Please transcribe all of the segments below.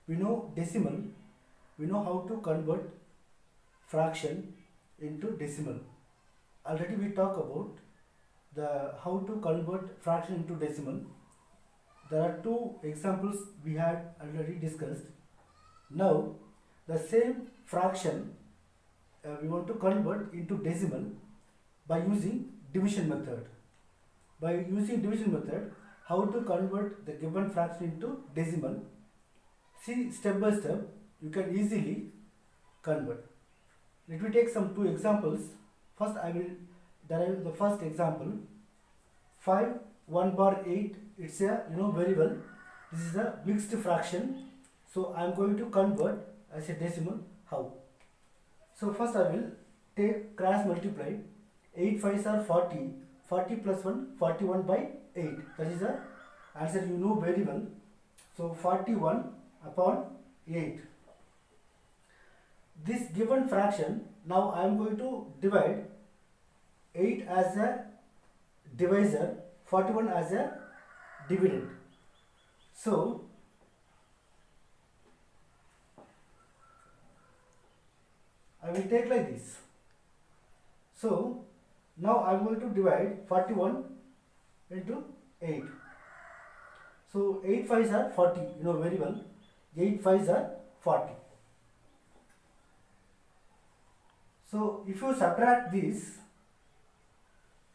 We know decimal, we know how to convert fraction into decimal. Already we talk about the how to convert fraction into decimal. There are two examples we had already discussed. Now the same fraction we want to convert into decimal by using division method. By using division method, how to convert the given fraction into decimal. See, step by step, you can easily convert. Let me take some two examples. First, I will derive the first example. 5 1 bar 8. It's a very well. This is a mixed fraction. So I am going to convert as a decimal. How? So first I will take cross multiply. 8 5s are 40. 40 plus 1, 41 by 8. That is the answer you know very well. So 41 upon 8. This given fraction, now I am going to divide 8 as a divisor, 41 as a dividend. So I will take like this. So now I am going to divide 41 into 8. So 8 5s are 40, you know very well. 8 5s are 40. So if you subtract this,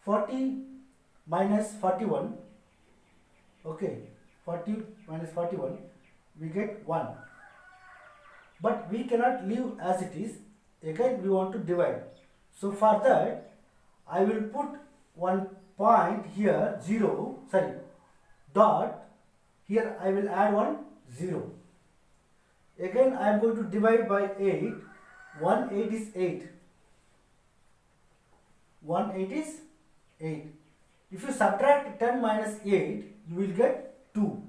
40 minus 41, okay, 40 minus 41, we get 1. But we cannot leave as it is, again we want to divide. So for that, I will put one point here, dot, here I will add one 0. Again I am going to divide by 8, 1 8 is 8. 1 8 is 8. If you subtract 10 minus 8, you will get 2.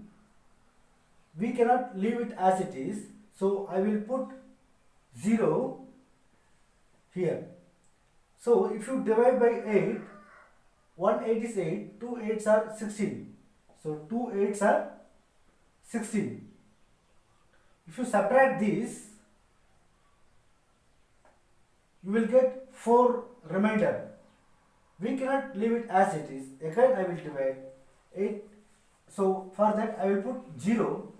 We cannot leave it as it is, so I will put 0 here. So if you divide by 8, 1 8 is 8, 2 8s are 16. So 2 8s are 16. If you subtract this, you will get 4 remainder. We cannot leave it as it is. Again I will divide 8. So for that I will put 0.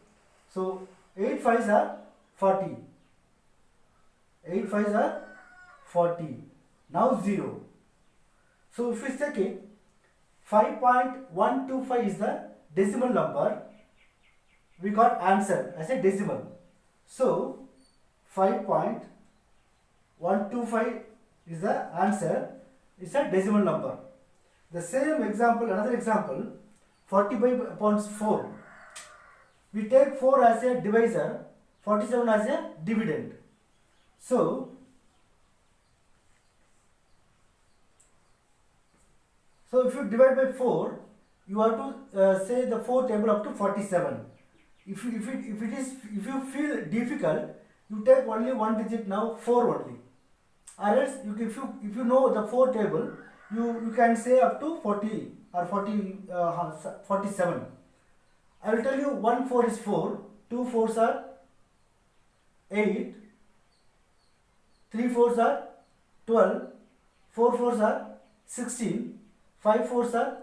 So 8 5s are 40. 8 5s are 40. Now 0. So if we check it, 5.125 is the decimal number. We got answer as a decimal. So 5.125 is the answer. It's a decimal number. The same example, another example, 45 upon 4. We take 4 as a divisor, 47 as a dividend. So if you divide by 4, you have to say the 4 table up to 47. If you feel difficult, you take only one digit now, 4 only. Or else if you know the 4 table, you can say up to 40 or 47. I will tell you 1 4 is 4, 2 4s are 8, 3 4s are 12, 4 4s are 16, 5 4s are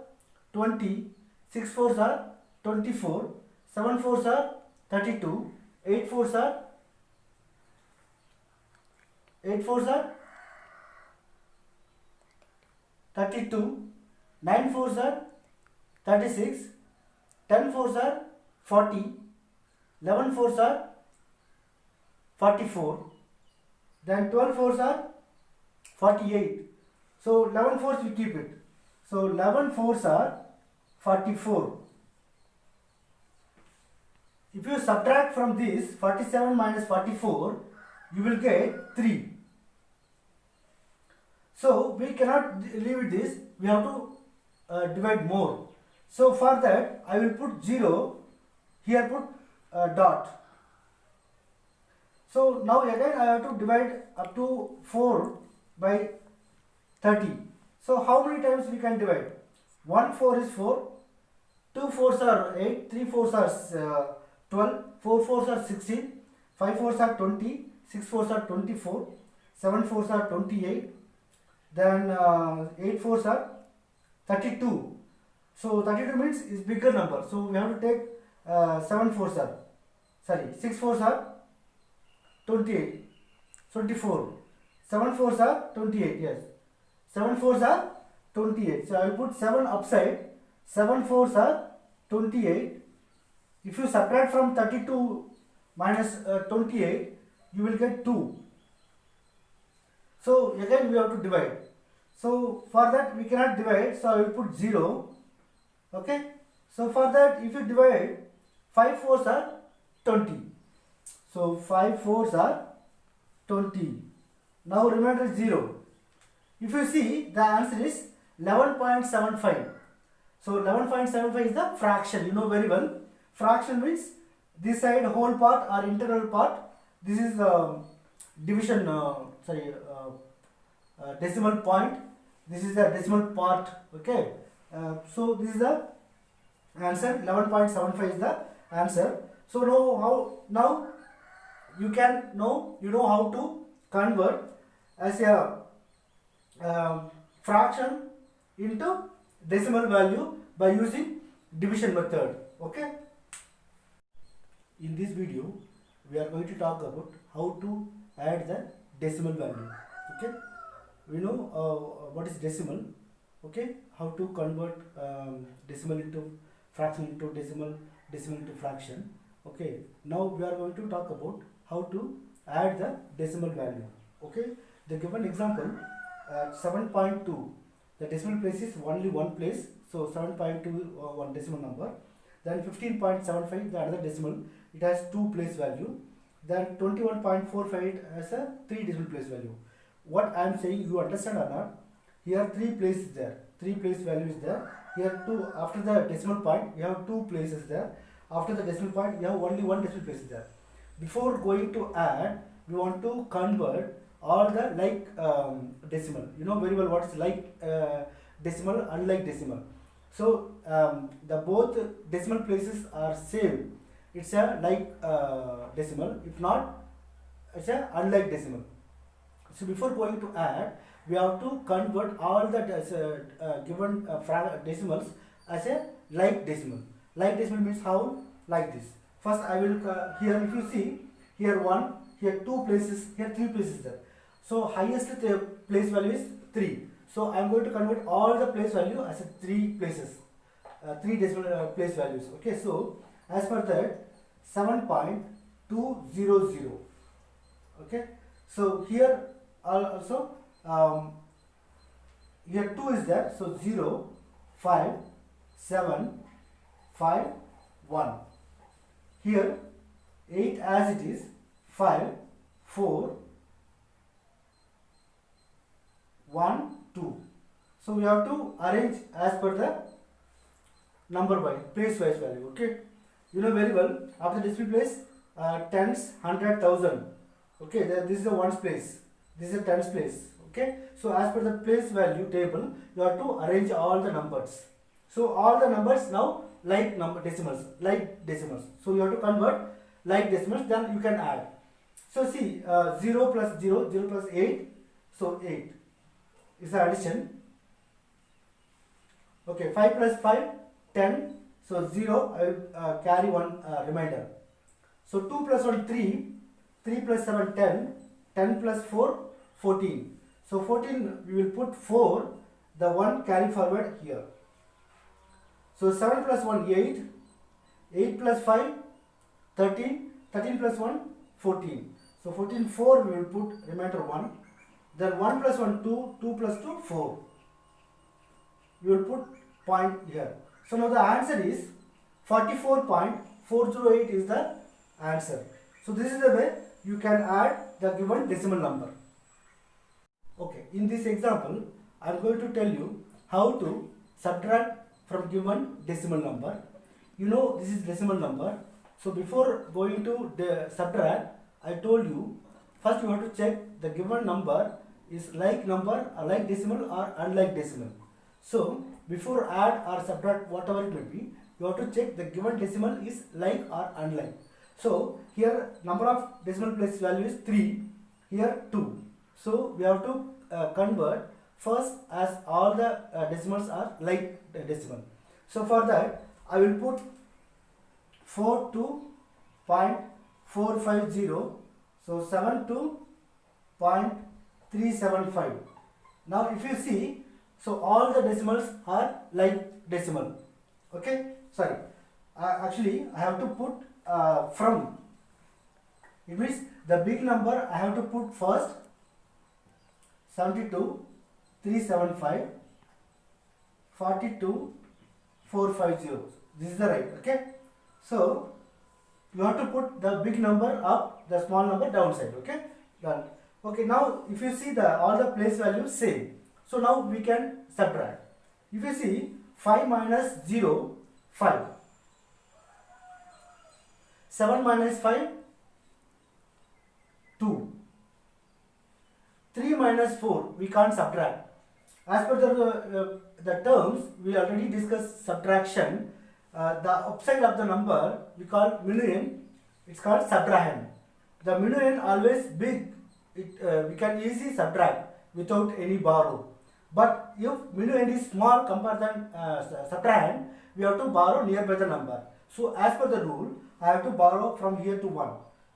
20, 6 4s are 24, 7 4s are 32, 8 4s are 32, 9 4s are 36, 10 4s are 40, 11 4s are 44, then 12 4s are 48. So 11 4s we keep it. So 11 4s are 44. If you subtract from this 47 minus 44, you will get 3. So we cannot leave it this, we have to divide more. So for that I will put 0, here put dot. So now again I have to divide up to 4 by 30. So how many times we can divide? 1 4 is 4, 2 4s are 8, 3 4s are 12, 4 fours are 16, 5 fours are 20, 6 fours are 24, 7 fours are 28, then 8 fours are 32. So 32 means is bigger number. So we have to take 7 fours are, sorry, 6 fours are 28, 24. 7 fours are 28, yes. 7 fours are 28. So I will put 7 upside. 7 fours are 28. If you subtract from 32 minus 28, you will get 2. So again we have to divide. So for that we cannot divide, so I will put 0. Okay. So for that, if you divide, 5 fours are 20. So 5 fours are 20. Now remainder 0. If you see, the answer is 11.75. So 11.75 is the fraction. You know very well. Fraction means this side whole part or integral part. This is division, decimal point. This is the decimal part. Okay. So this is the answer. 11.75 is the answer. So now you know how to convert as a fraction into decimal value by using division method. Okay. In this video, we are going to talk about how to add the decimal value. Okay. We know what is decimal. Okay. How to convert decimal into fraction into decimal, decimal into fraction. Okay. Now we are going to talk about how to add the decimal value. Okay. The given example, 7.2. The decimal place is only one place. So 7.2 one decimal number. Then 15.75 the other decimal. It has two place value. Then 21.48 has a three decimal place value. What I am saying, you understand or not? Here three places there. Three place value is there. Here two, after the decimal point, you have two places there. After the decimal point, you have only one decimal place there. Before going to add, we want to convert all the like decimal. You know very well what is like decimal, unlike decimal. So the both decimal places are same. It's a like decimal. If not, it's a unlike decimal. So before going to add, we have to convert all the given decimals as a like decimal. Like decimal means how? Like this. First I will here, if you see, here 1, here 2 places, here 3 places there. So highest place value is 3. So I am going to convert all the place value as a 3 places, 3 decimal place values. Okay, so as per that, 7.200. Okay, so here also here 2 is there, so 0, 5, 7, 5, 1. Here 8 as it is, 5, 4, 1, 2. So we have to arrange as per the number by place wise value. Okay, you know very well, after decimal place, tens, 100, 1000. Okay, this is the ones place, this is a tens place. Okay, so as per the place value table, you have to arrange all the numbers. So all the numbers now like number decimals, like decimals. So you have to convert like decimals, then you can add. So see, 0 plus 0, 0 plus 8, so 8 is the addition. Okay, 5 plus 5, 10, so 0, I will carry one remainder. So 2 plus 1, 3, 3 plus 7, 10, 10 plus 4, 14. So 14 we will put 4, the 1 carry forward here. So 7 plus 1, 8, 8 plus 5, 13, 13 plus 1, 14. So 14, 4 we will put remainder 1. Then 1 plus 1, 2, 2 plus 2, 4. We will put point here. So now the answer is 44.408 is the answer. So this is the way you can add the given decimal number. Okay, in this example, I am going to tell you how to subtract from given decimal number. You know this is decimal number. So before going to the subtract, I told you first you have to check the given number is like number, like decimal or unlike decimal. So before add or subtract whatever it may be, you have to check the given decimal is like or unlike. So here number of decimal place value is 3, here 2. So we have to convert first as all the decimals are like decimal. So for that I will put 4 to 0.450, so 7 to 0.375. Now if you see, so all the decimals are like decimal. Okay, sorry, actually I have to put from. It means the big number I have to put first, 72 375, 42 450. This is the right. Okay, so you have to put the big number up, the small number downside. Okay, done. Okay, now if you see the all the place values same, so now we can subtract. If you see 5 minus 0, 5. 7 minus 5, 2. 3 minus 4, we can't subtract. As per the terms, we already discussed subtraction. The upside of the number we call minuend, it's called subtrahend. The minuend always big, we can easily subtract without any borrow. But if minuend is small compared than subtrahend, we have to borrow nearby the number. So as per the rule, I have to borrow from here to 1.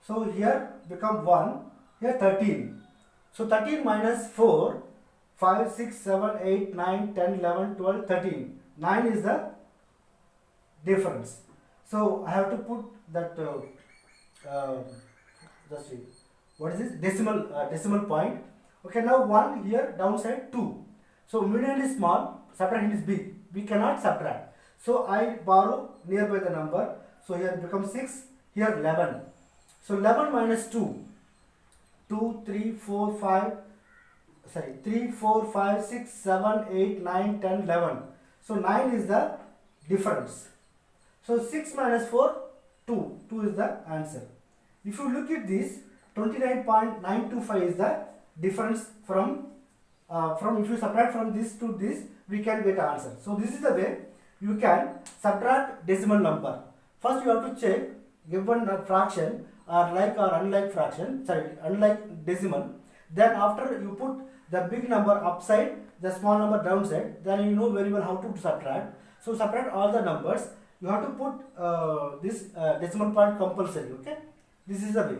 So here become 1, here 13. So 13 minus 4, 5, 6, 7, 8, 9, 10, 11, 12, 13. 9 is the difference. So I have to put that, just see, what is this? Decimal point. Okay, now 1 here, downside 2. So minuend is small, subtrahend is big. We cannot subtract. So I borrow nearby the number. So here becomes 6, here 11. So 11 minus 2, 2, 3, 4, 5, 3, 4, 5, 6, 7, 8, 9, 10, 11. So 9 is the difference. So 6 minus 4, 2. 2 is the answer. If you look at this, 29.925 is the difference from if you subtract from this to this, we can get answer. So this is the way you can subtract decimal number. First you have to check given fraction or like or unlike fraction, unlike decimal. Then after you put the big number upside, the small number downside, then you know very well how to subtract. So subtract all the numbers. You have to put this decimal point compulsory. Okay, this is the way.